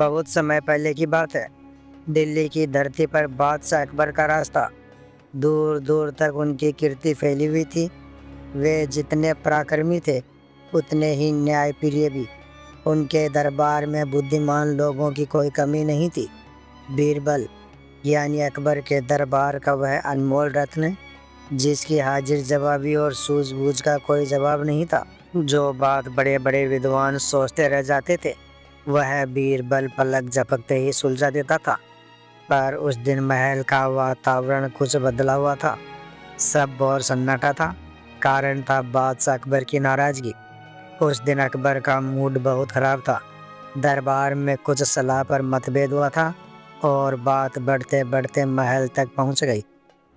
बहुत समय पहले की बात है। दिल्ली की धरती पर बादशाह अकबर का रास्ता दूर दूर तक उनकी कीर्ति फैली हुई थी। वे जितने पराक्रमी थे उतने ही न्यायप्रिय भी। उनके दरबार में बुद्धिमान लोगों की कोई कमी नहीं थी। बीरबल यानी अकबर के दरबार का वह अनमोल रत्न जिसकी हाजिर जवाबी और सूझबूझ का कोई जवाब नहीं था। जो बात बड़े बड़े विद्वान सोचते रह जाते थे वह बीरबल पलक झपकते ही सुलझा देता था। पर उस दिन महल का वातावरण कुछ बदला हुआ था। सब और सन्नाटा था। कारण था बादशाह अकबर की नाराजगी। उस दिन अकबर का मूड बहुत खराब था। दरबार में कुछ सलाह पर मतभेद हुआ था और बात बढ़ते बढ़ते महल तक पहुंच गई।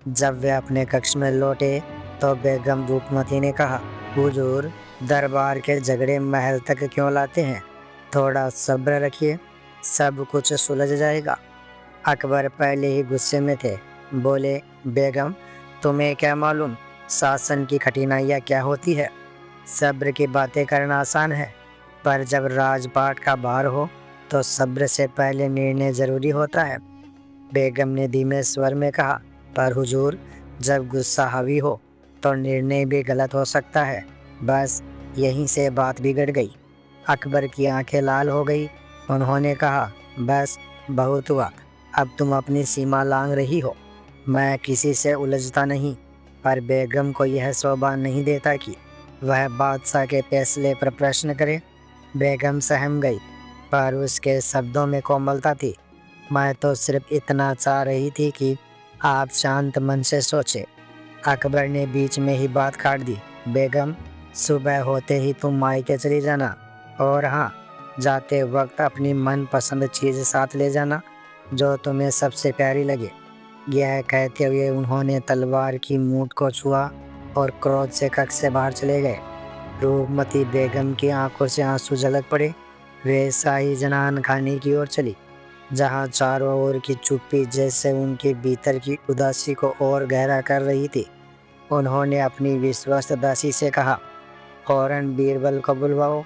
जब वे अपने कक्ष में लौटे तो बेगम रूपमती ने कहा, हुजूर, दरबार के झगड़े महल तक क्यों लाते हैं? थोड़ा सब्र रखिए, सब कुछ सुलझ जाएगा। अकबर पहले ही गुस्से में थे। बोले, बेगम, तुम्हें क्या मालूम शासन की कठिनाइयाँ क्या होती है? सब्र की बातें करना आसान है, पर जब राजपाट का भार हो तो सब्र से पहले निर्णय जरूरी होता है। बेगम ने धीमे स्वर में कहा, पर हुजूर, जब गुस्सा हावी हो तो निर्णय भी गलत हो सकता है। बस यहीं से बात बिगड़ गई। अकबर की आंखें लाल हो गई। उन्होंने कहा, बस बहुत हुआ, अब तुम अपनी सीमा लांघ रही हो। मैं किसी से उलझता नहीं, पर बेगम को यह शोभा नहीं देता कि वह बादशाह के फैसले पर प्रश्न करे। बेगम सहम गई, पर उसके शब्दों में कोमलता थी। मैं तो सिर्फ इतना चाह रही थी कि आप शांत मन से सोचे। अकबर ने बीच में ही बात काट दी। बेगम, सुबह होते ही तुम मायके चली जाना, और हाँ, जाते वक्त अपनी मनपसंद चीज़ साथ ले जाना जो तुम्हें सबसे प्यारी लगे। यह कहते हुए उन्होंने तलवार की मूठ को छुआ और क्रोध से कक्ष से बाहर चले गए। रूपमती बेगम की आंखों से आंसू झलक पड़े। वे शाही जनान खाने की ओर चली, जहाँ चारों ओर की चुप्पी जैसे उनके भीतर की उदासी को और गहरा कर रही थी। उन्होंने अपनी विश्वस्त दासी से कहा, फौरन बीरबल को बुलवाओ।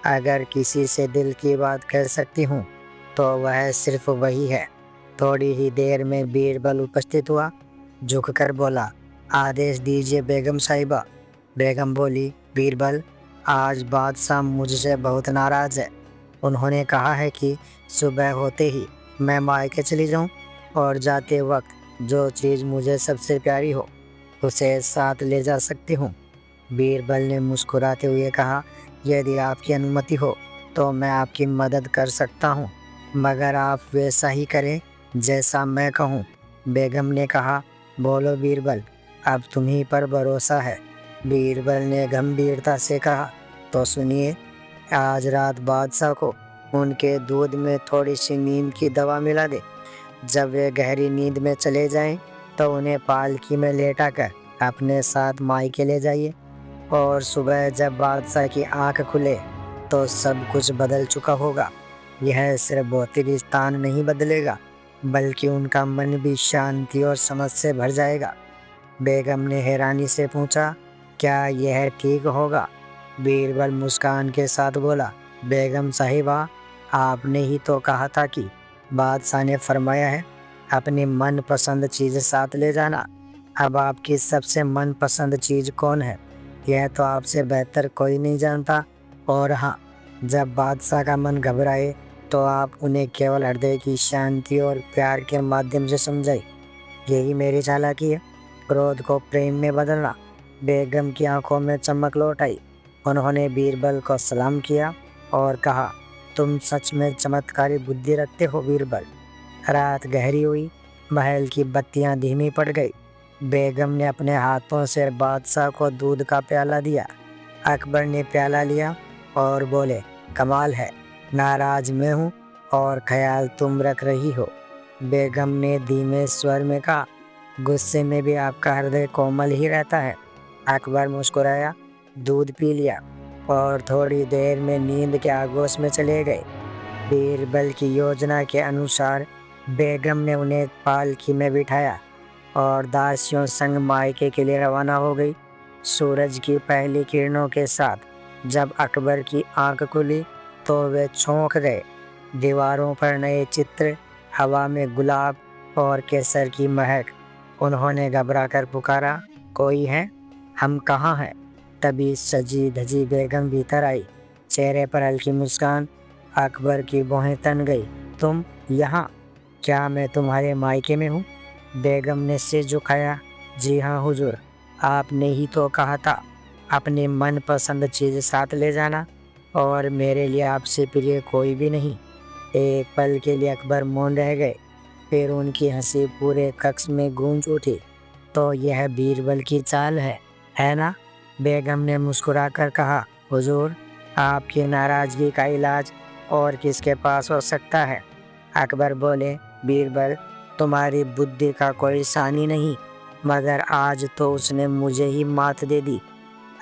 अगर किसी से दिल की बात कह सकती हूँ तो वह सिर्फ वही है। थोड़ी ही देर में बीरबल उपस्थित हुआ। झुककर बोला, आदेश दीजिए बेगम साहिबा। बेगम बोली, बीरबल, आज बादशाह मुझसे बहुत नाराज है। उन्होंने कहा है कि सुबह होते ही मैं मायके चली जाऊं और जाते वक्त जो चीज़ मुझे सबसे प्यारी हो उसे साथ ले जा सकती हूँ। बीरबल ने मुस्कुराते हुए कहा, यदि आपकी अनुमति हो तो मैं आपकी मदद कर सकता हूँ, मगर आप वैसा ही करें जैसा मैं कहूँ। बेगम ने कहा, बोलो बीरबल, अब तुम्हीं पर भरोसा है। बीरबल ने गंभीरता से कहा, तो सुनिए, आज रात बादशाह को उनके दूध में थोड़ी सी नींद की दवा मिला दे। जब वे गहरी नींद में चले जाएं तो उन्हें पालकी में लेटा कर अपने साथ मायके ले जाइए, और सुबह जब बादशाह की आंख खुले तो सब कुछ बदल चुका होगा। यह सिर्फ भौतिक स्थान नहीं बदलेगा, बल्कि उनका मन भी शांति और समझ से भर जाएगा। बेगम ने हैरानी से पूछा, क्या यह ठीक होगा? बीरबल मुस्कान के साथ बोला, बेगम साहिबा, आपने ही तो कहा था कि बादशाह ने फरमाया है अपनी मनपसंद चीज़ साथ ले जाना। अब आपकी सबसे मनपसंद चीज़ कौन है यह तो आपसे बेहतर कोई नहीं जानता। और हाँ, जब बादशाह का मन घबराए तो आप उन्हें केवल हृदय की शांति और प्यार के माध्यम से समझाइए। यही मेरी चालाकी है, क्रोध को प्रेम में बदलना। बेगम की आंखों में चमक लौट आई। उन्होंने बीरबल को सलाम किया और कहा, तुम सच में चमत्कारी बुद्धि रखते हो बीरबल। रात गहरी हुई। महल की बत्तियां धीमी पड़ गई। बेगम ने अपने हाथों से बादशाह को दूध का प्याला दिया। अकबर ने प्याला लिया और बोले, कमाल है, नाराज मैं हूँ और ख्याल तुम रख रही हो। बेगम ने धीमे स्वर में कहा, गुस्से में भी आपका हृदय कोमल ही रहता है। अकबर मुस्कुराया, दूध पी लिया और थोड़ी देर में नींद के आगोश में चले गए। बीरबल की योजना के अनुसार बेगम ने उन्हें पालकी में बिठाया और दासियों संग मायके के लिए रवाना हो गई। सूरज की पहली किरणों के साथ जब अकबर की आंख खुली तो वे चौंक गए। दीवारों पर नए चित्र, हवा में गुलाब और केसर की महक। उन्होंने घबराकर पुकारा, कोई है? हम कहाँ हैं? तभी सजी धजी बेगम भीतर आई, चेहरे पर हल्की मुस्कान। अकबर की भौहें तन गई। तुम यहाँ? क्या मैं तुम्हारे मायके में हूँ? बेगम ने सिर झुकाया। जी हाँ हुजूर, आपने ही तो कहा था अपने मनपसंद चीज़ साथ ले जाना, और मेरे लिए आपसे प्रिय कोई भी नहीं। एक पल के लिए अकबर मौन रह गए, फिर उनकी हंसी पूरे कक्ष में गूंज उठी। तो यह बीरबल की चाल है ना? बेगम ने मुस्कुराकर कहा, हुजूर, आपकी नाराज़गी का इलाज और किसके पास हो सकता है? अकबर बोले, बीरबल, तुम्हारी बुद्धि का कोई सानी नहीं, मगर आज तो उसने मुझे ही मात दे दी।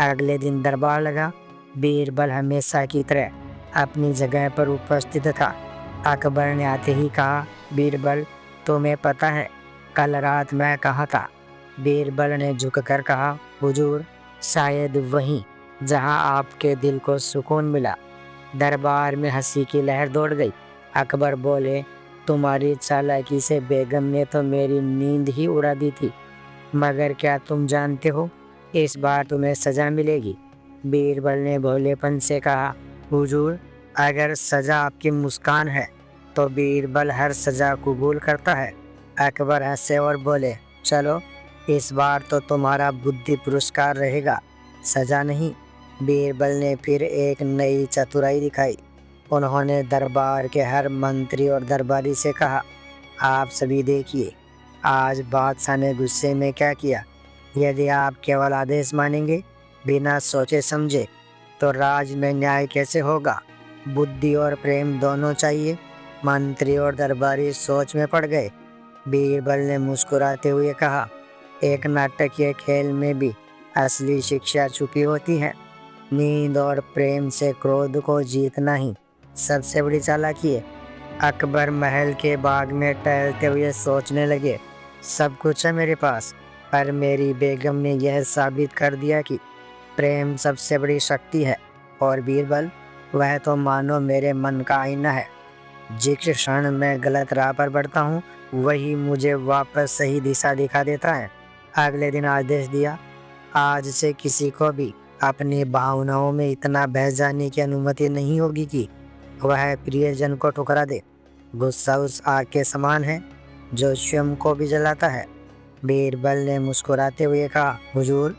अगले दिन दरबार लगा। बीरबल हमेशा की तरह अपनी जगह पर उपस्थित था। अकबर ने आते ही कहा, बीरबल, तुम्हें पता है कल रात मैं कहाँ था? बीरबल ने झुककर कहा, हुजूर, शायद वहीं जहाँ आपके दिल को सुकून मिला। दरबार में हंसी की लहर दौड़ गई। अकबर बोले, तुम्हारी चालाकी से बेगम ने तो मेरी नींद ही उड़ा दी थी, मगर क्या तुम जानते हो इस बार तुम्हें सजा मिलेगी? बीरबल ने भोलेपन से कहा, हुजूर, अगर सजा आपकी मुस्कान है तो बीरबल हर सजा कबूल करता है। अकबर हंसे और बोले, चलो, इस बार तो तुम्हारा बुद्धि पुरस्कार रहेगा, सजा नहीं। बीरबल ने फिर एक नई चतुराई दिखाई। उन्होंने दरबार के हर मंत्री और दरबारी से कहा, आप सभी देखिए, आज बादशाह ने गुस्से में क्या किया। यदि आप केवल आदेश मानेंगे बिना सोचे समझे, तो राज में न्याय कैसे होगा? बुद्धि और प्रेम दोनों चाहिए। मंत्री और दरबारी सोच में पड़ गए। बीरबल ने मुस्कुराते हुए कहा, एक नाटकीय खेल में भी असली शिक्षा छुपी होती है। नींद और प्रेम से क्रोध को जीतना ही सबसे बड़ी चालाकी है। अकबर महल के बाग में टहलते हुए सोचने लगे, सब कुछ है मेरे पास, पर मेरी बेगम ने यह साबित कर दिया कि प्रेम सबसे बड़ी शक्ति है। और बीरबल, वह तो मानो मेरे मन का आईना है। जिस क्षण मैं गलत राह पर बढ़ता हूँ, वही मुझे वापस सही दिशा दिखा देता है। अगले दिन आदेश दिया, आज से किसी को भी अपनी भावनाओं में इतना बह जाने की अनुमति नहीं होगी कि वह प्रियजन को ठुकरा दे। गुस्सा उस आग के समान है जो स्वयं को भी जलाता है। बीरबल ने मुस्कुराते हुए कहा, हुजूर,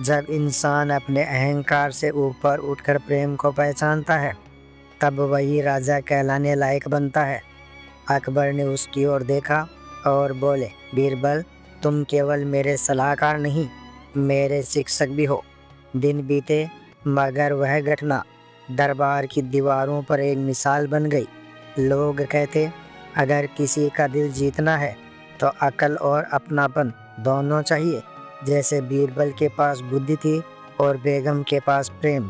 जब इंसान अपने अहंकार से ऊपर उठकर प्रेम को पहचानता है, तब वही राजा कहलाने लायक बनता है। अकबर ने उसकी ओर देखा और बोले, बीरबल, तुम केवल मेरे सलाहकार नहीं, मेरे शिक्षक भी हो। दिन बीते, मगर वह घटना दरबार की दीवारों पर एक मिसाल बन गई। लोग कहते, अगर किसी का दिल जीतना है तो अकल और अपनापन दोनों चाहिए। जैसे बीरबल के पास बुद्धि थी और बेगम के पास प्रेम।